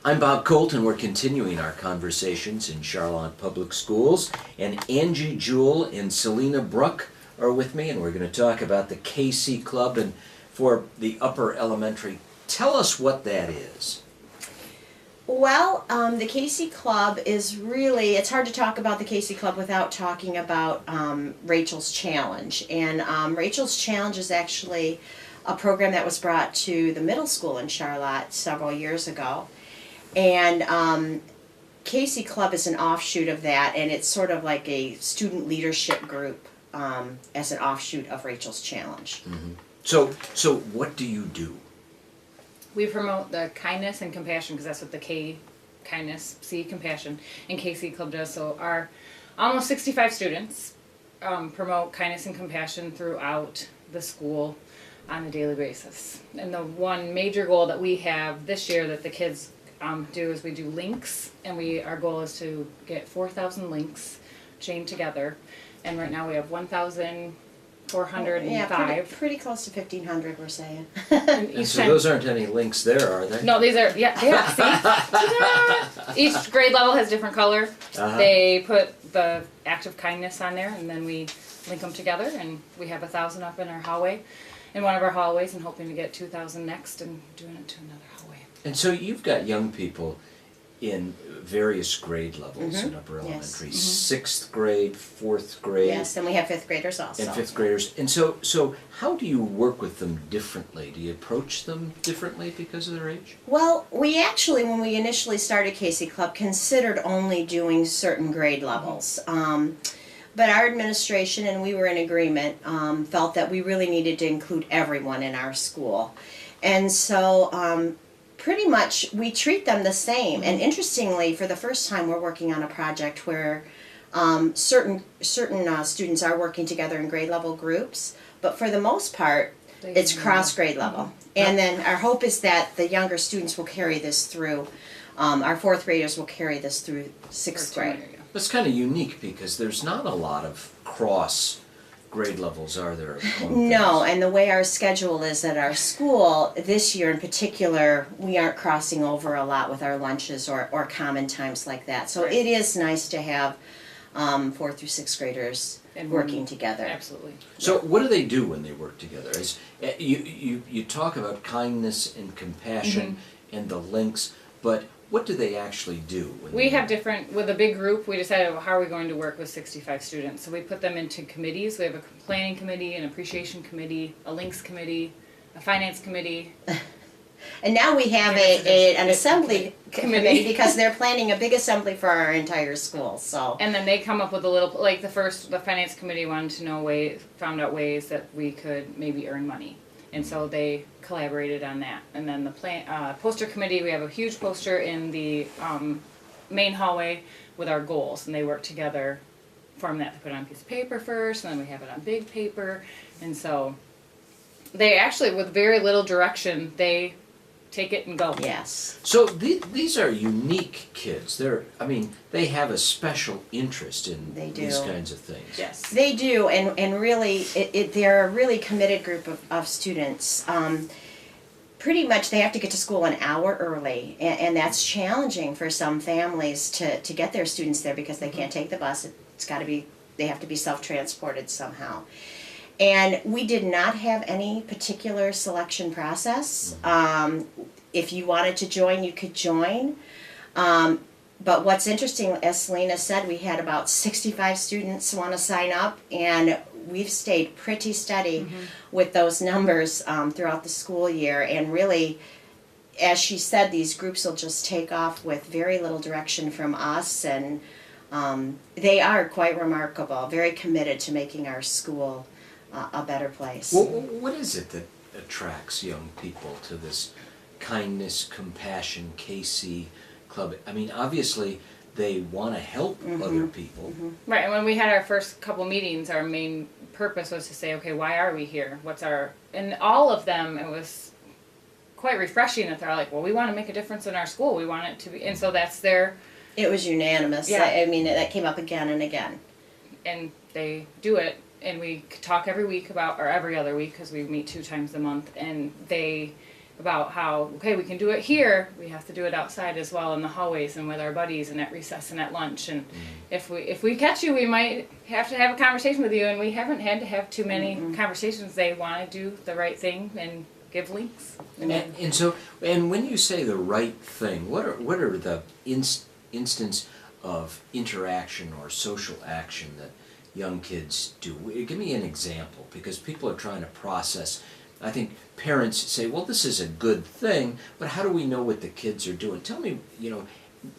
I'm Bob Colt, and we're continuing our conversations in Charlotte Public Schools. And Angie, Jewell, and Celena Bruch are with me, and we're going to talk about the KC Club. And for the upper elementary, tell us what that is. Well, the KC Club is really, it's hard to talk about the KC Club without talking about Rachel's Challenge. And Rachel's Challenge is actually a program that was brought to the middle school in Charlotte several years ago. And KC Club is an offshoot of that, and it's sort of like a student leadership group as an offshoot of Rachel's Challenge. Mm-hmm. So what do you do? We promote the kindness and compassion, because that's what the K, kindness, C, compassion, and KC Club does. So our almost 65 students promote kindness and compassion throughout the school on a daily basis. And the one major goal that we have this year that the kids do is we do links, and our goal is to get 4,000 links chained together. And right now we have 1,405. Yeah, pretty close to 1,500, we're saying. And so those aren't any links there, are they? No, these are, yeah, they are. See? Each grade level has different color. Uh-huh. They put the act of kindness on there, and then we link them together, and we have 1,000 up in our hallway, in one of our hallways, and hoping to get 2,000 next, and doing it to another hallway. And so you've got young people in various grade levels in upper elementary, 6th grade, 4th grade. Yes, and we have 5th graders also. And 5th graders. And so how do you work with them differently? Do you approach them differently because of their age? Well, we actually, when we initially started KC Club, considered only doing certain grade levels. But our administration, and we were in agreement, felt that we really needed to include everyone in our school. And so pretty much we treat them the same. And interestingly, for the first time, we're working on a project where certain students are working together in grade level groups, but for the most part, it's cross grade level. And then our hope is that the younger students will carry this through. Our 4th graders will carry this through 6th grade. That's kind of unique because there's not a lot of cross grade levels, are there? No, and the way our schedule is at our school, this year in particular, we aren't crossing over a lot with our lunches or common times like that. So it is nice to have 4th through 6th graders working together. Absolutely. So what do they do when they work together? You talk about kindness and compassion and the links, but what do they actually do? We have different, with a big group, we decided, well, how are we going to work with 65 students? So we put them into committees. We have a planning committee, an appreciation committee, a links committee, a finance committee. And now we have an assembly committee because they're planning a big assembly for our entire school. So. And then they come up with a little, like the finance committee wanted to know found out ways that we could maybe earn money. And so they collaborated on that. And then the poster committee, we have a huge poster in the main hallway with our goals. And they work together, form that, to put it on a piece of paper first, and then we have it on big paper. And so they actually, with very little direction, they take it and go. Yes. So these are unique kids. They have a special interest in these kinds of things. Yes. They do, and really, they're a really committed group of students. Pretty much they have to get to school an hour early, and that's challenging for some families to get their students there because they can't take the bus. They have to be self-transported somehow. And we did not have any particular selection process. If you wanted to join, you could join. But what's interesting, as Celena said, we had about 65 students want to sign up, and we've stayed pretty steady with those numbers throughout the school year. And really, as she said, these groups will just take off with very little direction from us, and they are quite remarkable, very committed to making our school a better place. Well, what is it that attracts young people to this kindness, compassion, KC Club? I mean, obviously they want to help other people. Right, and when we had our first couple meetings, our main purpose was to say, okay, why are we here? And all of them, it was quite refreshing that they're like, well, we want to make a difference in our school. We want it to be, and so that's It was unanimous. Yeah. I mean, that came up again and again. And they do it, and we talk every week or every other week, because we meet 2 times a month, and they about how, okay, we can do it here, we have to do it outside as well in the hallways and with our buddies and at recess and at lunch. And if we catch you, we might have to have a conversation with you, and we haven't had to have too many conversations. They want to do the right thing and give links. And so, and when you say the right thing, what are the instance of interaction or social action that young kids do? Give me an example, because people are trying to process. I think parents say, well, this is a good thing, but how do we know what the kids are doing? Tell me,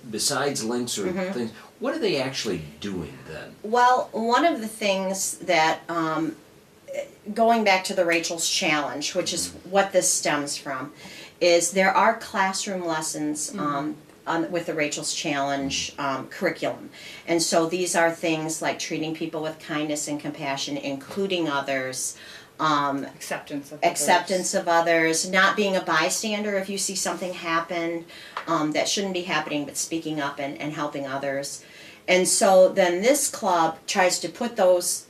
besides links or things, what are they actually doing then? Well, one of the things that, going back to the Rachel's Challenge, which is what this stems from, is there are classroom lessons with the Rachel's Challenge curriculum. And so these are things like treating people with kindness and compassion, including others, acceptance of others, not being a bystander if you see something happen that shouldn't be happening, but speaking up and helping others. And so then this club tries to put those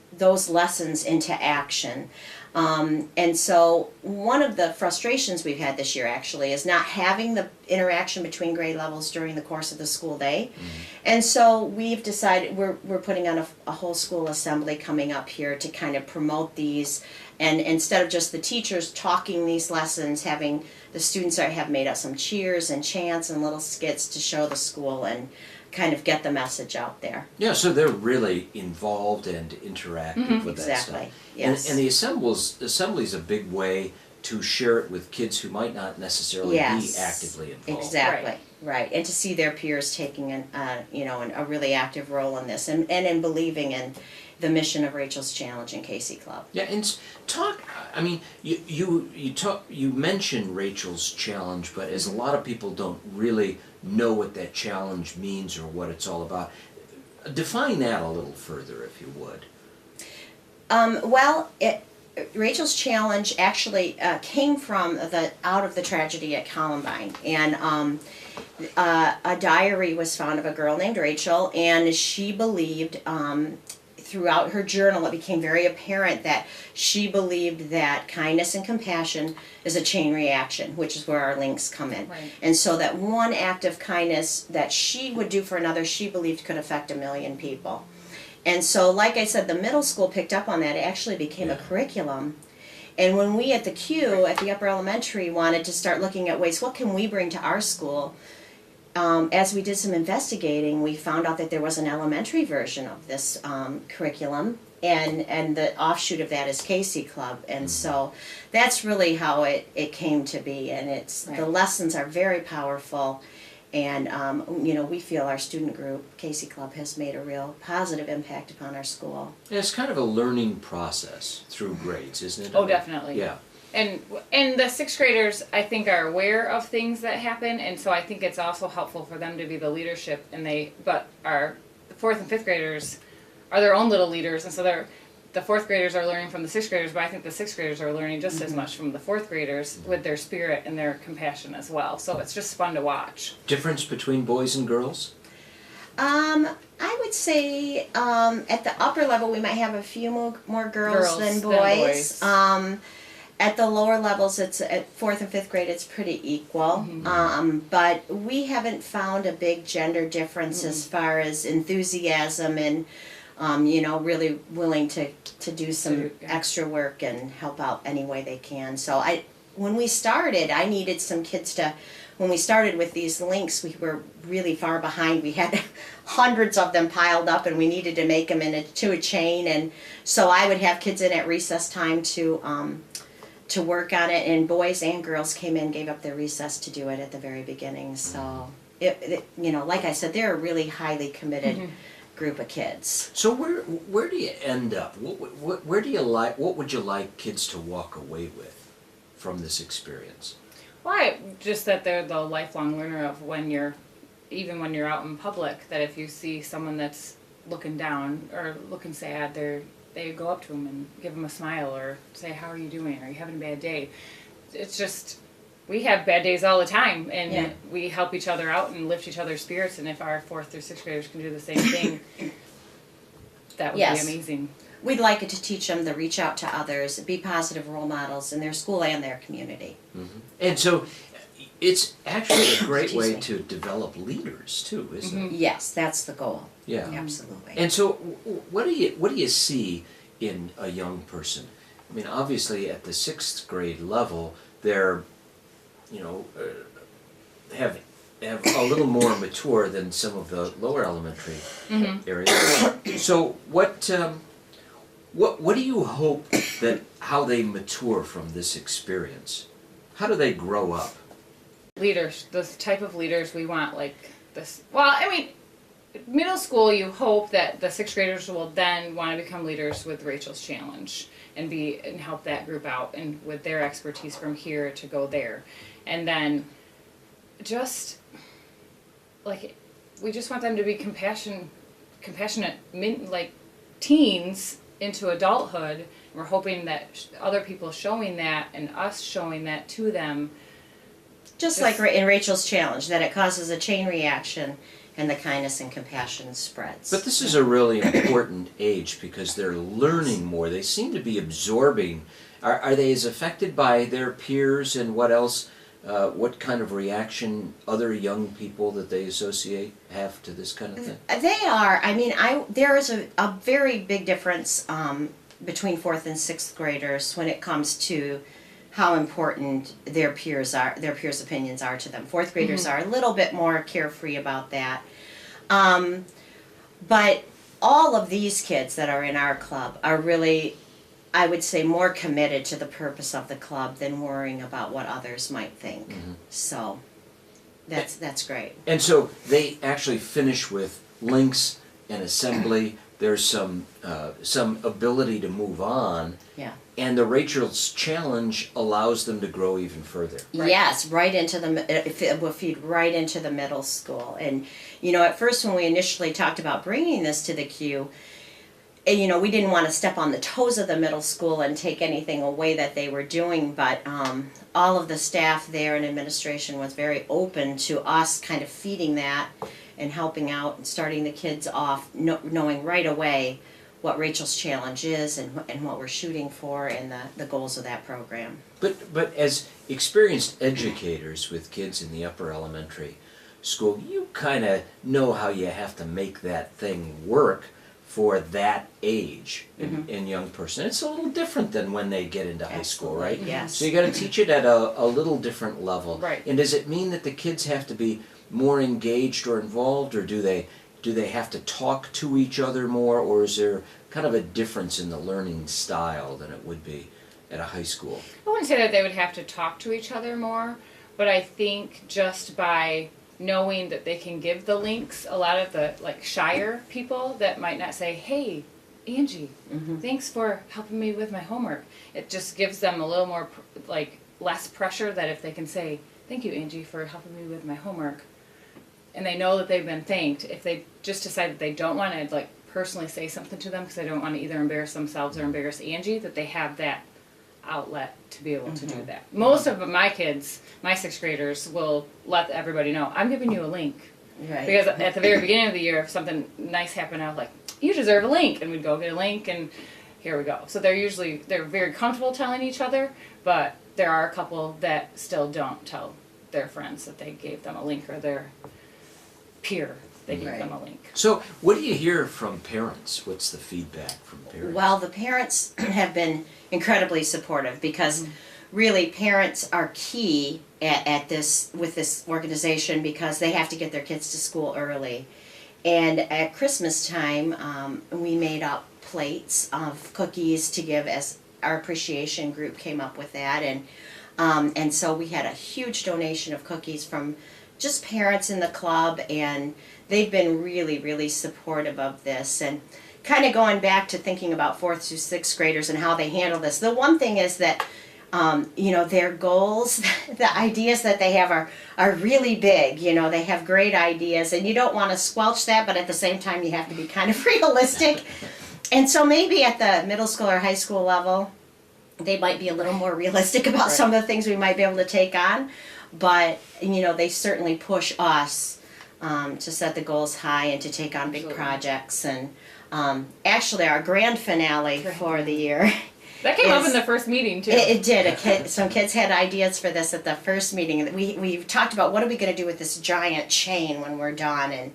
lessons into action. And so one of the frustrations we've had this year actually is not having the interaction between grade levels during the course of the school day. And so we've decided we're putting on a whole school assembly coming up here to kind of promote these. And instead of just the teachers talking these lessons, having the students have made up some cheers and chants and little skits to show the school and kind of get the message out there. Yeah, so they're really involved and interactive with that Exactly. stuff. Yes. And the assembly's a big way to share it with kids who might not necessarily be actively involved. Exactly. Right. And to see their peers taking a really active role in this and in believing in the mission of Rachel's Challenge and KC Club. Yeah, and talk. I mean, you mentioned Rachel's Challenge, but as a lot of people don't really know what that challenge means or what it's all about, define that a little further, if you would. Rachel's Challenge actually came from out of the tragedy at Columbine, and a diary was found of a girl named Rachel, and she believed. Throughout her journal, it became very apparent that she believed that kindness and compassion is a chain reaction, which is where our links come in. Right. And so that one act of kindness that she would do for another, she believed could affect 1 million people. And so, like I said, the middle school picked up on that. It actually became a curriculum. And when we at the Q, at the upper elementary, wanted to start looking at ways, what can we bring to our school? As we did some investigating, we found out that there was an elementary version of this curriculum, and the offshoot of that is KC Club, and so that's really how it came to be. And the lessons are very powerful, and we feel our student group, KC Club, has made a real positive impact upon our school. Yeah, it's kind of a learning process through grades, isn't it? Oh, definitely. Yeah. And the sixth graders, I think, are aware of things that happen, and so I think it's also helpful for them to be the leadership. But our fourth and fifth graders are their own little leaders, and so the fourth graders are learning from the sixth graders. But I think the sixth graders are learning just as much from the fourth graders with their spirit and their compassion as well. So it's just fun to watch. Difference between boys and girls? I would say at the upper level we might have a few more girls than boys. At the lower levels, it's at fourth and fifth grade, it's pretty equal. But we haven't found a big gender difference as far as enthusiasm and, really willing to do some extra work and help out any way they can. So when we started, I needed some kids when we started with these links, we were really far behind. We had hundreds of them piled up, and we needed to make them into a chain. And so I would have kids in at recess time to work on it, and boys and girls came in, gave up their recess to do it at the very beginning. So, like I said, they're a really highly committed group of kids. So where do you end up? What would you like kids to walk away with from this experience? Well, just that they're the lifelong learner of even when you're out in public, that if you see someone that's looking down or looking sad, they go up to them and give them a smile or say, how are you doing? Are you having a bad day? It's just, we have bad days all the time, and we help each other out and lift each other's spirits, and if our fourth or sixth graders can do the same thing, that would be amazing. we'd like it to teach them to reach out to others, be positive role models in their school and their community. And so it's actually a great Excuse way me. to develop leaders too, isn't it? Yes, that's the goal. Yeah. Absolutely. And so what do you see in a young person? I mean, obviously at the 6th grade level, they're, you know, have a little more mature than some of the lower elementary areas. So what do you hope that how they mature from this experience? How do they grow up? Leaders, the type of leaders we want, like this. Well, I mean, middle school, you hope that the 6th graders will then want to become leaders with Rachel's Challenge and help that group out and with their expertise from here to go there. And then just like we just want them to be compassionate like teens into adulthood. We're hoping that other people showing that and us showing that to them. Just like in Rachel's Challenge, that it causes a chain reaction and the kindness and compassion spreads. But this is a really important age because they're learning more. They seem to be absorbing. Are they as affected by their peers and what else? What kind of reaction other young people that they associate have to this kind of thing? They are. I mean, there is a very big difference between 4th and 6th graders when it comes to how important their peers' opinions are to them. 4th graders are a little bit more carefree about that. But all of these kids that are in our club are really, I would say, more committed to the purpose of the club than worrying about what others might think. So that's great. And so they actually finish with links and assembly. There's some ability to move on. Yeah. And the Rachel's Challenge allows them to grow even further. Right. Yes, right into it will feed right into the middle school. And you know, at first when we initially talked about bringing this to the Q, and, you know, we didn't want to step on the toes of the middle school and take anything away that they were doing, but all of the staff there and administration was very open to us kind of feeding that and helping out and starting the kids off knowing right away what Rachel's Challenge is and what we're shooting for and the goals of that program. But as experienced educators with kids in the upper elementary school, you kind of know how you have to make that thing work for that age in young person. It's a little different than when they get into high school, right? Yes. So you got to teach it at a little different level. Right. And does it mean that the kids have to be more engaged or involved, or do they have to talk to each other more, or is there kind of a difference in the learning style than it would be at a high school? I wouldn't say that they would have to talk to each other more, but I think just by knowing that they can give the links, a lot of the like shyer people that might not say, "Hey, Angie, thanks for helping me with my homework." It just gives them a little more like less pressure that if they can say, "Thank you, Angie, for helping me with my homework," and they know that they've been thanked. If they just decide that they don't want to like personally say something to them because they don't want to either embarrass themselves or embarrass Angie, that they have that outlet to be able to do that. Most of my kids, my 6th graders, will let everybody know, "I'm giving you a link." Right. Because at the very beginning of the year, if something nice happened, I was like, "You deserve a link," and we'd go get a link, and here we go. So they're very comfortable telling each other, but there are a couple that still don't tell their friends that they gave them a link, or their peer they gave them a link. So what do you hear from parents? What's the feedback from parents? Well, the parents have been incredibly supportive because really parents are key at this with this organization because they have to get their kids to school early. And at Christmas time, we made up plates of cookies to give as our appreciation group came up with that. And so we had a huge donation of cookies from just parents in the club, and they've been really, really supportive of this. And kind of going back to thinking about 4th through 6th graders and how they handle this, the one thing is that you know, their goals, the ideas that they have are really big. You know, they have great ideas, and you don't want to squelch that, but at the same time you have to be kind of realistic. And so maybe at the middle school or high school level, they might be a little more realistic about some of the things we might be able to take on. But, you know, they certainly push us to set the goals high and to take on big projects. And Actually, our grand finale for the year. That came up Is- in the first meeting too. It did. Some kids had ideas for this at the first meeting. We talked about what are we going to do with this giant chain when we're done, and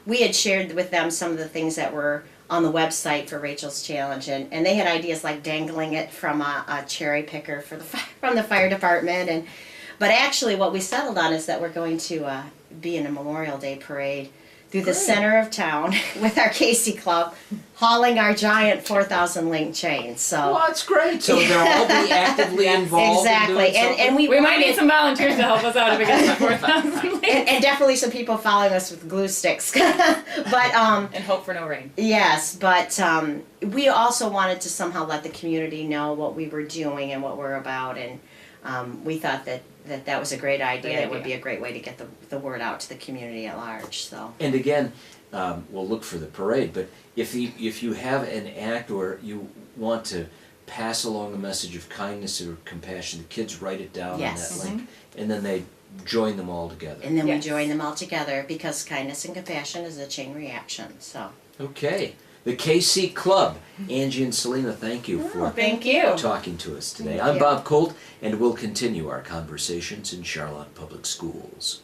we had shared with them some of the things that were on the website for Rachel's challenge, and they had ideas like dangling it from a cherry picker from the fire department, but actually what we settled on is that we're going to be in a Memorial Day parade through the center of town with our Casey Club, hauling our giant 4,000 link chain. So Well, that's great. So they'll all be actively involved. exactly, In doing something? and we We might wanted- need some volunteers to help us out if it gets to 4,000. and definitely some people following us with glue sticks. But And hope for no rain. yes, but we also wanted to somehow let the community know what we were doing and what we're about, and we thought that was a great idea. Great It would idea. be a great way to get the word out to the community at large. So And again, we'll look for the parade, but if you have an act or you want to pass along a message of kindness or compassion, the kids write it down Yes. on that link, and then they join them all together. and then Yes. we join them all together because kindness and compassion is a chain reaction. So Okay. The KC Club. Angie and Celena, thank you for Thank you. talking to us today. Thank I'm you. Bob Colt, and we'll continue our conversations in Charlotte Public Schools.